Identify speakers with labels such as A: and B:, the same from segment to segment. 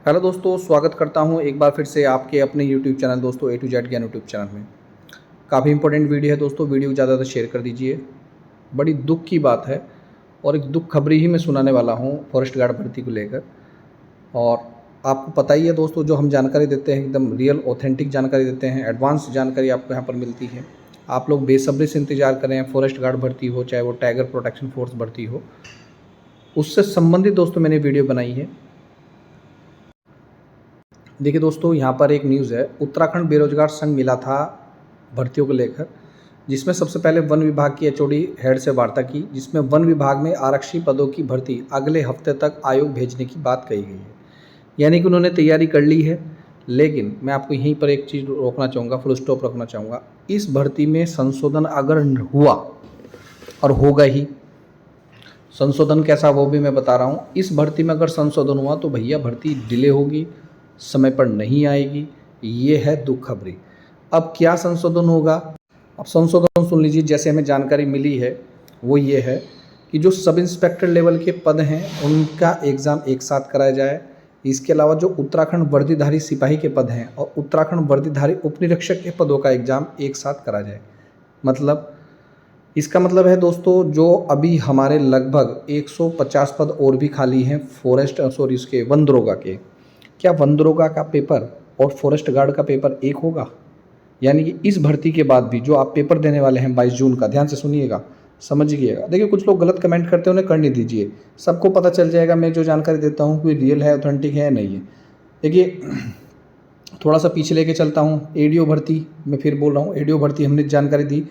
A: Hello दोस्तों, स्वागत करता हूं एक बार फिर से आपके अपने यूट्यूब चैनल दोस्तों A to Z ज्ञान यूट्यूब चैनल में। काफ़ी इंपॉर्टेंट वीडियो है दोस्तों, वीडियो को ज़्यादा शेयर कर दीजिए। बड़ी दुख की बात है और एक दुख खबरी ही मैं सुनाने वाला हूं फॉरेस्ट गार्ड भर्ती को लेकर। और आपको पता ही है दोस्तों, जो हम जानकारी देते हैं एकदम रियल ऑथेंटिक जानकारी देते हैं, एडवांस जानकारी आपको यहाँ पर मिलती है। आप लोग बेसब्री से इंतज़ार करें, फॉरेस्ट गार्ड भर्ती हो चाहे वो टाइगर प्रोटेक्शन फोर्स भर्ती हो, उससे संबंधित दोस्तों मैंने वीडियो बनाई है। देखिए दोस्तों, यहाँ पर एक न्यूज़ है, उत्तराखंड बेरोजगार संघ मिला था भर्तियों को लेकर, जिसमें सबसे पहले वन विभाग की एचओडी हेड से वार्ता की, जिसमें वन विभाग में आरक्षी पदों की भर्ती अगले हफ्ते तक आयोग भेजने की बात कही गई है। यानी कि उन्होंने तैयारी कर ली है। लेकिन मैं आपको यहीं पर एक चीज़ रोकना चाहूँगा, फुल स्टॉप रखना चाहूँगा। इस भर्ती में संशोधन अगर हुआ, और होगा ही, संशोधन कैसा वो भी मैं बता रहा हूँ। इस भर्ती में अगर संशोधन हुआ तो भैया भर्ती डिले होगी, समय पर नहीं आएगी। ये है दुख खबरी। अब क्या संशोधन होगा? अब संशोधन सुन लीजिए। जैसे हमें जानकारी मिली है वो ये है कि जो सब इंस्पेक्टर लेवल के पद हैं उनका एग्ज़ाम एक साथ कराया जाए। इसके अलावा जो उत्तराखंड वर्दीधारी सिपाही के पद हैं और उत्तराखंड वर्दीधारी उपनिरीक्षक के पदों का एग्ज़ाम एक साथ करा जाए। मतलब इसका मतलब है दोस्तों, जो अभी हमारे लगभग 150 पद और भी खाली हैं इसके वन दरोगा के, क्या वन दरोगा का पेपर और फॉरेस्ट गार्ड का पेपर एक होगा? यानी कि इस भर्ती के बाद भी जो आप पेपर देने वाले हैं 22 जून का, ध्यान से सुनिएगा, समझिएगा। देखिए, कुछ लोग गलत कमेंट करते हैं, उन्हें करने दीजिए, सबको पता चल जाएगा मैं जो जानकारी देता हूँ कोई रियल है, ऑथेंटिक है, नहीं है। देखिए, थोड़ा सा पीछे लेके चलता हूँ। एडीओ भर्ती, मैं फिर बोल रहा हूँ, एडीओ भर्ती हमने जानकारी दी,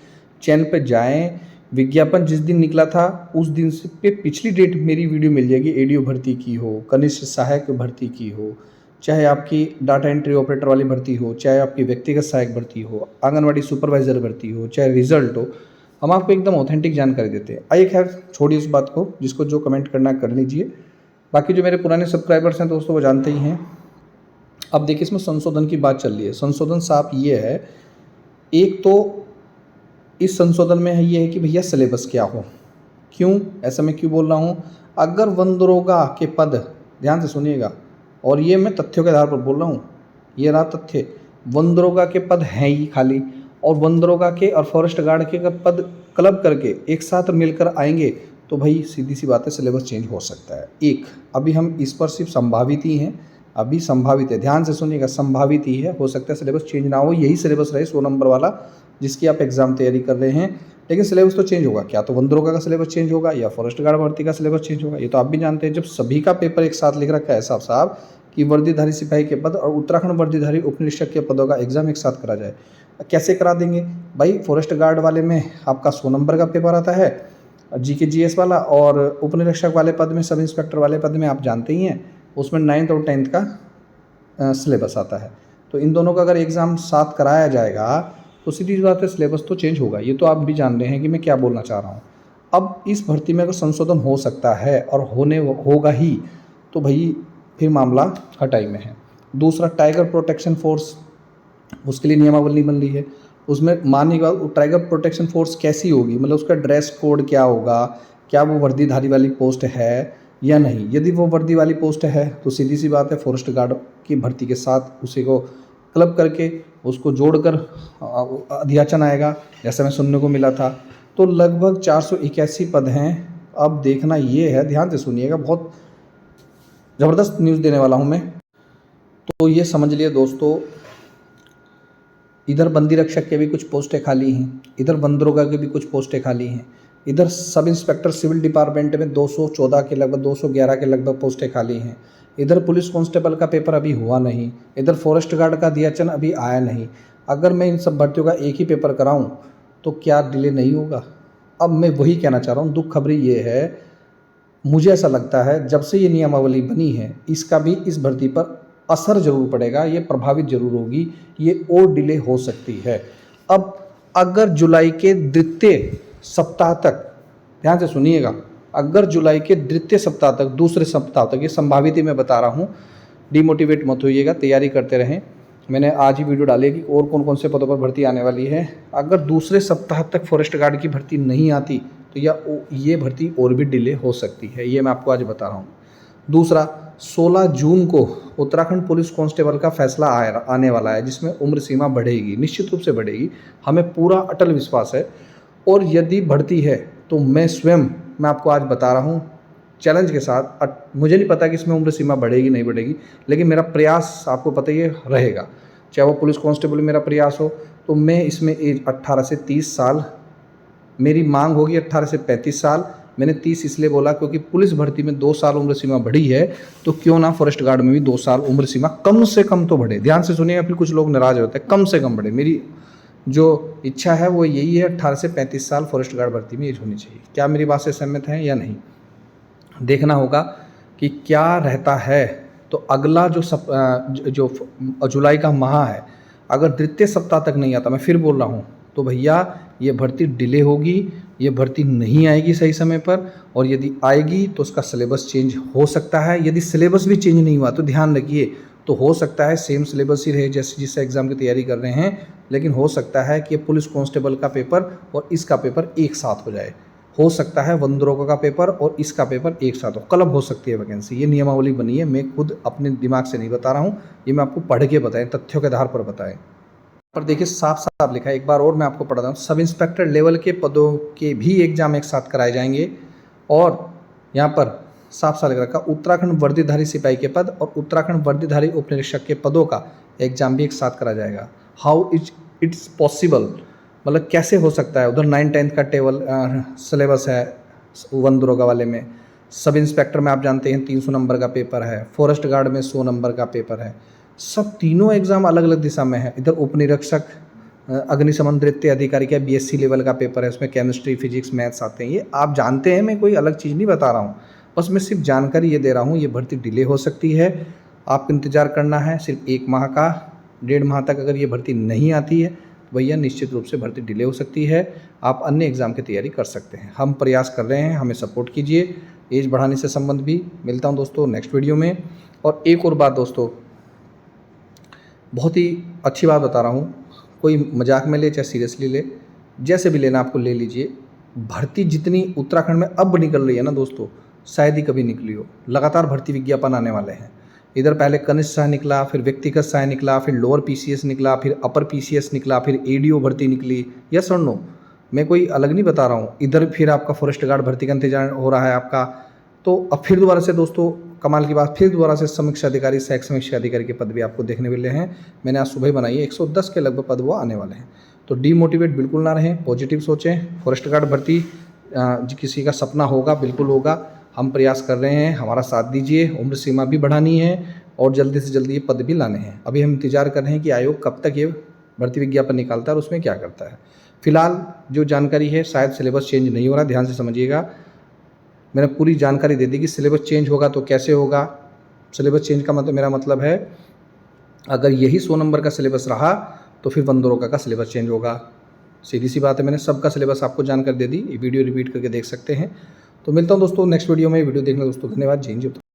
A: चैनल पे जाएं। विज्ञापन जिस दिन निकला था उस दिन से पे पिछली डेट मेरी वीडियो मिल जाएगी। एडीओ भर्ती की हो, कनिष्ठ सहायक भर्ती की हो, चाहे आपकी डाटा एंट्री ऑपरेटर वाली भर्ती हो, चाहे आपकी व्यक्तिगत सहायक भर्ती हो, आंगनवाड़ी सुपरवाइजर भर्ती हो, चाहे रिजल्ट हो, हम आपको एकदम ऑथेंटिक जानकारी देते हैं। आइए, खैर छोड़िए उस बात को, जिसको जो कमेंट करना कर लीजिए। बाकी जो मेरे पुराने सब्सक्राइबर्स हैं दोस्तों वो जानते ही हैं। अब देखिए, इसमें संशोधन की बात चल रही है। संशोधन साहब ये है, एक तो इस संशोधन में ये है कि भैया सिलेबस क्या हो। क्यों ऐसा मैं क्यों बोल रहा हूँ? अगर वन दरोगा के पद, ध्यान से सुनिएगा, और ये मैं तथ्यों के आधार पर बोल रहा हूँ, ये रहा तथ्य, वन दरोगा के पद हैं ही खाली, और वन दरोगा के और फॉरेस्ट गार्ड के पद क्लब करके एक साथ मिलकर आएंगे तो भाई सीधी सी बात है, सिलेबस चेंज हो सकता है। एक, अभी हम इस पर सिर्फ संभावित ही हैं, अभी संभावित है, ध्यान से सुनिएगा, संभावित ही है, हो सकता है सिलेबस चेंज ना हो, यही सिलेबस रहे 100 नंबर वाला जिसकी आप एग्ज़ाम तैयारी कर रहे हैं। लेकिन सिलेबस तो चेंज होगा। क्या तो वन दरोगा का सिलेबस चेंज होगा या फॉरेस्ट गार्ड भर्ती का सिलेबस चेंज होगा? ये तो आप भी जानते हैं। जब सभी का पेपर एक साथ लिख रखा है साहब कि वर्दीधारी सिपाही के पद और उत्तराखंड वर्दीधारी उपनिरीक्षक के पदों का एग्जाम एक साथ करा जाए, कैसे करा देंगे भाई? फॉरेस्ट गार्ड वाले में आपका 100 नंबर का पेपर आता है, जीके जीएस वाला, और उपनिरीक्षक वाले पद में, सब इंस्पेक्टर वाले पद में आप जानते ही हैं, उसमें 9th और 10th का सिलेबस आता है। तो इन दोनों का अगर एग्ज़ाम साथ कराया जाएगा तो सीधी बात है, सिलेबस तो चेंज होगा। ये तो आप भी जान रहे हैं कि मैं क्या बोलना चाह रहा हूँ। अब इस भर्ती में अगर संशोधन हो सकता है और होगा ही, तो भाई फिर मामला खटाई में है। दूसरा, टाइगर प्रोटेक्शन फोर्स, उसके लिए नियमावली बन रही है। उसमें मानिएगा टाइगर प्रोटेक्शन फोर्स कैसी होगी, मतलब उसका ड्रेस कोड क्या होगा, क्या वो वर्दीधारी वाली पोस्ट है या नहीं। यदि वो वर्दी वाली पोस्ट है तो सीधी सी बात है, फॉरेस्ट गार्ड की भर्ती के साथ उसी को क्लब करके उसको जोड़कर अध्याचन आएगा, जैसा मैं सुनने को मिला था। तो लगभग 481 पद हैं। अब देखना ये है, ध्यान से सुनिएगा, बहुत ज़बरदस्त न्यूज़ देने वाला हूँ मैं। तो ये समझ लिए दोस्तों, इधर बंदी रक्षक के भी कुछ पोस्टें खाली हैं, इधर वन दरोगा के भी कुछ पोस्टें खाली हैं, इधर सब इंस्पेक्टर सिविल डिपार्टमेंट में 214 के लगभग 211 के लगभग पोस्टें खाली हैं, इधर पुलिस कांस्टेबल का पेपर अभी हुआ नहीं, इधर फॉरेस्ट गार्ड का अध्याचन अभी आया नहीं। अगर मैं इन सब भर्तियों का एक ही पेपर कराऊं तो क्या डिले नहीं होगा? अब मैं वही कहना चाह रहा हूँ, दुख खबरी ये है, मुझे ऐसा लगता है जब से ये नियमावली बनी है इसका भी इस भर्ती पर असर जरूर पड़ेगा, ये प्रभावित जरूर होगी, ये और डिले हो सकती है। अब अगर जुलाई के द्वितीय सप्ताह तक, ध्यान से सुनिएगा, अगर जुलाई के द्वितीय सप्ताह तक, दूसरे सप्ताह तक, ये संभावित ही मैं बता रहा हूँ, डिमोटिवेट मत होइएगा, तैयारी करते रहें। मैंने आज ही वीडियो डाली कि और कौन कौन से पदों पर भर्ती आने वाली है। अगर दूसरे सप्ताह तक फॉरेस्ट गार्ड की भर्ती नहीं आती तो ये भर्ती और भी डिले हो सकती है, ये मैं आपको आज बता रहा हूँ। दूसरा, 16 जून को उत्तराखंड पुलिस कांस्टेबल का फैसला आने वाला है, जिसमें उम्र सीमा बढ़ेगी, निश्चित रूप से बढ़ेगी। हमें पूरा अटल विश्वास है। और यदि बढ़ती है तो मैं आपको आज बता रहा हूँ चैलेंज के साथ, मुझे नहीं पता कि इसमें उम्र सीमा बढ़ेगी नहीं बढ़ेगी, लेकिन मेरा प्रयास आपको पता ही रहेगा। चाहे वो पुलिस कांस्टेबल में मेरा प्रयास हो, तो मैं इसमें एज 18 से 30 साल, मेरी मांग होगी 18 से 35 साल। मैंने 30 इसलिए बोला क्योंकि पुलिस भर्ती में 2 साल उम्र सीमा बढ़ी है, तो क्यों ना फॉरेस्ट गार्ड में भी 2 साल उम्र सीमा कम से कम तो बढ़े। ध्यान से सुनिएगा, फिर कुछ लोग नाराज होते हैं, कम से कम बढ़े। मेरी जो इच्छा है वो यही है, 18 से 35 साल फॉरेस्ट गार्ड भर्ती में एज होनी चाहिए। क्या मेरी बात से सहमत हैं या नहीं, देखना होगा कि क्या रहता है। तो अगला जो जुलाई का माह है, अगर द्वितीय सप्ताह तक नहीं आता, मैं फिर बोल रहा हूँ, तो भैया ये भर्ती डिले होगी, ये भर्ती नहीं आएगी सही समय पर। और यदि आएगी तो उसका सिलेबस चेंज हो सकता है। यदि सिलेबस भी चेंज नहीं हुआ तो ध्यान रखिए, तो हो सकता है सेम सिलेबस ही रहे जैसे जिससे एग्ज़ाम की तैयारी कर रहे हैं, लेकिन हो सकता है कि ये पुलिस कांस्टेबल का पेपर और इसका पेपर एक साथ हो जाए। हो सकता है वन दरोगा का पेपर और इसका पेपर एक साथ हो, क्लब हो सकती है वैकेंसी। ये नियमावली बनी है, मैं खुद अपने दिमाग से नहीं बता रहा हूँ, ये मैं आपको पढ़ के बताएं, तथ्यों के आधार पर बताएं। पर देखिए साफ साफ लिखा है, एक बार और मैं आपको पढ़ा दूँ, सब इंस्पेक्टर लेवल के पदों के भी एग्जाम एक साथ कराए जाएंगे। और यहाँ पर साफ साफ लिख रखा, उत्तराखंड वर्दीधारी सिपाही के पद और उत्तराखंड वर्दीधारी उप निरीक्षक के पदों का एग्जाम भी एक साथ कराया जाएगा। हाउ इट्स पॉसिबल, मतलब कैसे हो सकता है। उधर 9-10 का टेबल सिलेबस है वन दरोगा वाले में, सब इंस्पेक्टर में आप जानते हैं 300 नंबर का पेपर है, फॉरेस्ट गार्ड में 100 नंबर का पेपर है। सब तीनों एग्ज़ाम अलग अलग दिशा में है। इधर उप निरीक्षक अग्निशमन द्वितीय अधिकारी का BSc लेवल का पेपर है, उसमें केमिस्ट्री फिजिक्स मैथ्स आते हैं। ये आप जानते हैं, मैं कोई अलग चीज़ नहीं बता रहा हूँ, बस मैं सिर्फ जानकारी ये दे रहा हूँ। ये भर्ती डिले हो सकती है, आपको इंतज़ार करना है सिर्फ 1 माह का, 1.5 माह तक। अगर ये भर्ती नहीं आती है तो भैया निश्चित रूप से भर्ती डिले हो सकती है। आप अन्य एग्ज़ाम की तैयारी कर सकते हैं। हम प्रयास कर रहे हैं, हमें सपोर्ट कीजिए। एज बढ़ाने से संबंध भी मिलता हूँ दोस्तों नेक्स्ट वीडियो में। और एक और बात दोस्तों, बहुत ही अच्छी बात बता रहा हूँ, कोई मजाक में ले चाहे सीरियसली ले, जैसे भी लेना आपको ले लीजिए। भर्ती जितनी उत्तराखंड में अब निकल रही है ना दोस्तों, शायद ही कभी निकली हो। लगातार भर्ती विज्ञापन आने वाले हैं। इधर पहले कनिष्ठ सहायक निकला, फिर व्यक्तिगत सहायक निकला, फिर लोअर PCS निकला, फिर अपर PCS निकला, फिर ADO भर्ती निकली। यस और नो, मैं कोई अलग नहीं बता रहा हूँ। इधर फिर आपका फॉरेस्ट गार्ड भर्ती का इंतजार हो रहा है आपका। तो अब फिर दोबारा से दोस्तों कमाल की बात, फिर दोबारा से समीक्षा अधिकारी, सहायक समीक्षा अधिकारी के पद भी आपको देखने मिले हैं। मैंने आज सुबह ही बनाई है, 110 के लगभग पद वो आने वाले हैं। तो डीमोटिवेट बिल्कुल ना रहें, पॉजिटिव सोचें। फॉरेस्ट गार्ड भर्ती किसी का सपना होगा, बिल्कुल होगा। हम प्रयास कर रहे हैं, हमारा साथ दीजिए। उम्र सीमा भी बढ़ानी है और जल्दी से जल्दी ये पद भी लाने हैं। अभी हम इंतजार कर रहे हैं कि आयोग कब तक ये भर्ती विज्ञापन निकालता है और उसमें क्या करता है। फिलहाल जो जानकारी है, शायद सिलेबस चेंज नहीं हो रहा, ध्यान से समझिएगा। मैंने पूरी जानकारी दे दी कि सिलेबस चेंज होगा तो कैसे होगा। सिलेबस चेंज का मतलब, मेरा मतलब है अगर यही 100 नंबर का सिलेबस रहा तो फिर वन दरोगा का सिलेबस चेंज होगा। सीधी सी बात है, मैंने सबका सिलेबस आपको जानकर दे दी। ये वीडियो रिपीट करके देख सकते हैं। तो मिलता हूँ दोस्तों नेक्स्ट वीडियो में। वीडियो देखने दोस्तों धन्यवाद। जय हिंद।